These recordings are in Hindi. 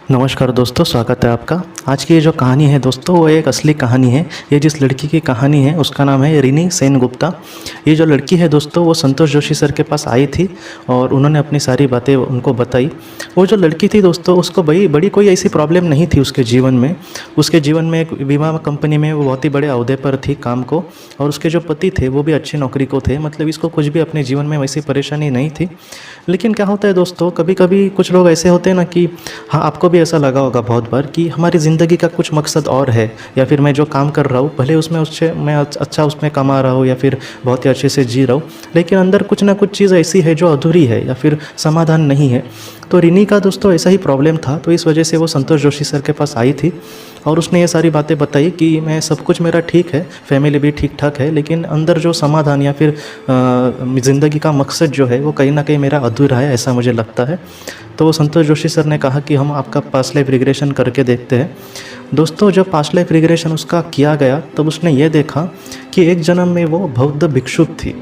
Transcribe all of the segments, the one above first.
नमस्कार दोस्तों, स्वागत है आपका। आज की ये जो कहानी है दोस्तों, वो एक असली कहानी है। ये जिस लड़की की कहानी है उसका नाम है रिनी सेनगुप्ता। ये जो लड़की है दोस्तों, वो संतोष जोशी सर के पास आई थी और उन्होंने अपनी सारी बातें उनको बताई। वो जो लड़की थी दोस्तों, उसको बड़ी कोई ऐसी प्रॉब्लम नहीं थी उसके जीवन में। उसके जीवन में एक बीमा कंपनी में वो बहुत ही बड़े अहदे पर थी काम को, और उसके जो पति थे वो भी अच्छी नौकरी को थे। मतलब इसको कुछ भी अपने जीवन में वैसी परेशानी नहीं थी। लेकिन क्या होता है दोस्तों, कभी कभी कुछ लोग ऐसे होते हैं ना कि हाँ, आपको भी ऐसा लगा होगा बहुत बार कि हमारी ज़िंदगी का कुछ मकसद और है, या फिर मैं जो काम कर रहा हूँ भले उसमें उससे मैं अच्छा उसमें कमा रहा हूँ या फिर बहुत ही अच्छे से जी रहा हूँ, लेकिन अंदर कुछ ना कुछ चीज़ ऐसी है जो अधूरी है या फिर समाधान नहीं है। तो रिनी का दोस्तों ऐसा ही प्रॉब्लम था, तो इस वजह से वो संतोष जोशी सर के पास आई थी और उसने ये सारी बातें बताई कि मैं सब कुछ मेरा ठीक है, फैमिली भी ठीक ठाक है, लेकिन अंदर जो समाधान या फिर ज़िंदगी का मकसद जो है वो कहीं ना कहीं मेरा अधूरा है, ऐसा मुझे लगता है। तो संतोष जोशी सर ने कहा कि हम आपका पास्ट लाइफ रिग्रेशन करके देखते हैं। दोस्तों, जब पास्ट लाइफ रिग्रेशन उसका किया गया तब उसने ये देखा कि एक जन्म में वो बौद्ध भिक्षुक थी,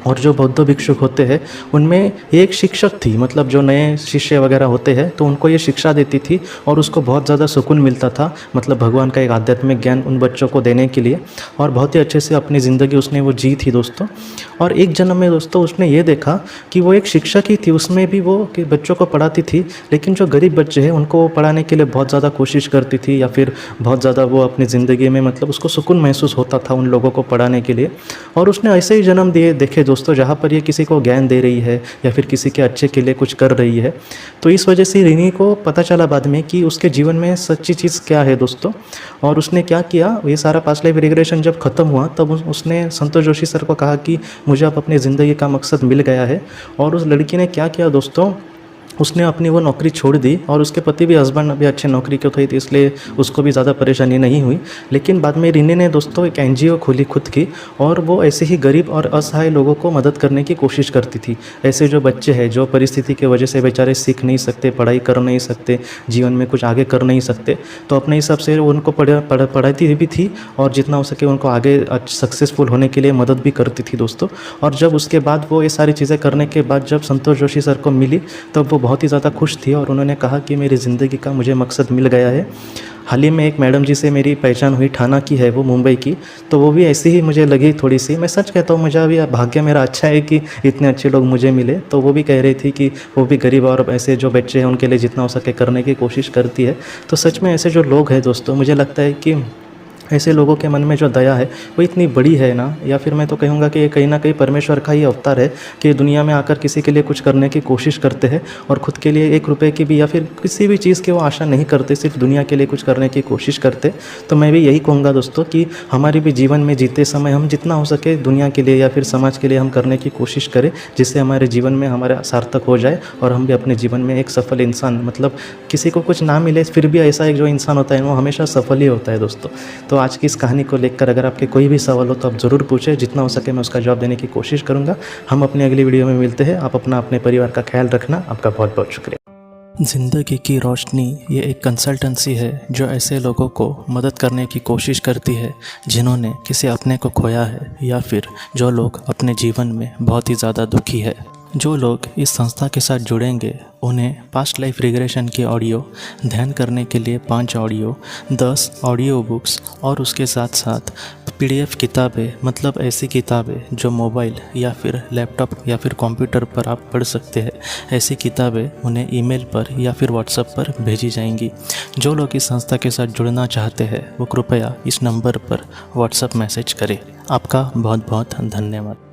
और जो बौद्ध भिक्षुक होते हैं उनमें एक शिक्षक थी। मतलब जो नए शिष्य वगैरह होते हैं तो उनको ये शिक्षा देती थी और उसको बहुत ज़्यादा सुकून मिलता था, मतलब भगवान का एक आध्यात्मिक ज्ञान उन बच्चों को देने के लिए, और बहुत ही अच्छे से अपनी ज़िंदगी उसने वो जी थी दोस्तों। और एक जन्म में दोस्तों उसने ये देखा कि वो एक शिक्षक ही थी, उसमें भी वो कि बच्चों को पढ़ाती थी, लेकिन जो गरीब बच्चे हैं उनको वो पढ़ाने के लिए बहुत ज़्यादा कोशिश करती थी, या फिर बहुत ज़्यादा वो अपनी ज़िंदगी में मतलब उसको सुकून महसूस होता था उन लोगों को पढ़ाने के लिए। और उसने ऐसे ही जन्म दिए देखे दोस्तों जहाँ पर ये किसी को ज्ञान दे रही है या फिर किसी के अच्छे के लिए कुछ कर रही है। तो इस वजह से रिनी को पता चला बाद में कि उसके जीवन में सच्ची चीज़ क्या है दोस्तों। और उसने क्या किया, ये सारा पास्ट लाइफ रिग्रेशन जब ख़त्म हुआ तब उसने संतोष जोशी सर को कहा कि मुझे अब अपनी ज़िंदगी का मकसद मिल गया है। और उस लड़की ने क्या किया दोस्तों, उसने अपनी वो नौकरी छोड़ दी, और उसके पति भी, हस्बैंड भी अच्छे नौकरी के थे, तो इसलिए उसको भी ज़्यादा परेशानी नहीं हुई। लेकिन बाद में रिनी ने दोस्तों एक एनजीओ खोली खुद की, और वो ऐसे ही गरीब और असहाय लोगों को मदद करने की कोशिश करती थी। ऐसे जो बच्चे हैं जो परिस्थिति की वजह से बेचारे सीख नहीं सकते, पढ़ाई कर नहीं सकते, जीवन में कुछ आगे कर नहीं सकते, तो अपने हिसाब से उनको पढ़ाती भी थी और जितना हो सके उनको आगे सक्सेसफुल होने के लिए मदद भी करती थी दोस्तों। और जब उसके बाद वो ये सारी चीज़ें करने के बाद जब संतोष जोशी सर को मिली तब वो बहुत ही ज़्यादा खुश थी, और उन्होंने कहा कि मेरी ज़िंदगी का मुझे मकसद मिल गया है। हाल ही में एक मैडम जी से मेरी पहचान हुई, ठाना की है वो, मुंबई की, तो वो भी ऐसी ही मुझे लगी थोड़ी सी। मैं सच कहता हूँ, मुझे अभी भाग्य मेरा अच्छा है कि इतने अच्छे लोग मुझे मिले। तो वो भी कह रही थी कि वो भी गरीब और ऐसे जो बच्चे हैं उनके लिए जितना हो सके करने की कोशिश करती है। तो सच में ऐसे जो लोग हैं दोस्तों, मुझे लगता है कि ऐसे लोगों के मन में जो दया है वो इतनी बड़ी है ना, या फिर मैं तो कहूँगा कि ये कहीं ना कहीं परमेश्वर का ही अवतार है कि दुनिया में आकर किसी के लिए कुछ करने की कोशिश करते हैं, और ख़ुद के लिए एक रुपए की भी या फिर किसी भी चीज़ की वो आशा नहीं करते, सिर्फ दुनिया के लिए कुछ करने की कोशिश करते। तो मैं भी यही कहूँगा दोस्तों कि हमारी भी जीवन में जीते समय हम जितना हो सके दुनिया के लिए या फिर समाज के लिए हम करने की कोशिश करें, जिससे हमारे जीवन में हमारा सार्थक हो जाए और हम भी अपने जीवन में एक सफल इंसान, मतलब किसी को कुछ ना मिले फिर भी ऐसा एक जो इंसान होता है वो हमेशा सफल ही होता है दोस्तों। तो आज की इस कहानी को लेकर अगर आपके कोई भी सवाल हो तो आप ज़रूर पूछें, जितना हो सके मैं उसका जवाब देने की कोशिश करूँगा। हम अपनी अगली वीडियो में मिलते हैं। आप अपने परिवार का ख्याल रखना। आपका बहुत बहुत शुक्रिया। ज़िंदगी की रोशनी ये एक कंसल्टेंसी है जो ऐसे लोगों को मदद करने की कोशिश करती है जिन्होंने किसी अपने को खोया है, या फिर जो लोग अपने जीवन में बहुत ही ज़्यादा दुखी है। जो लोग इस संस्था के साथ जुड़ेंगे उन्हें पास्ट लाइफ रिग्रेशन की ऑडियो, ध्यान करने के लिए 5 ऑडियो, 10 ऑडियो बुक्स, और उसके साथ साथ PDF किताबें, मतलब ऐसी किताबें जो मोबाइल या फिर लैपटॉप या फिर कंप्यूटर पर आप पढ़ सकते हैं, ऐसी किताबें उन्हें ईमेल पर या फिर व्हाट्सएप पर भेजी जाएंगी। जो लोग इस संस्था के साथ जुड़ना चाहते हैं वो कृपया इस नंबर पर व्हाट्सएप मैसेज करें। आपका बहुत बहुत धन्यवाद।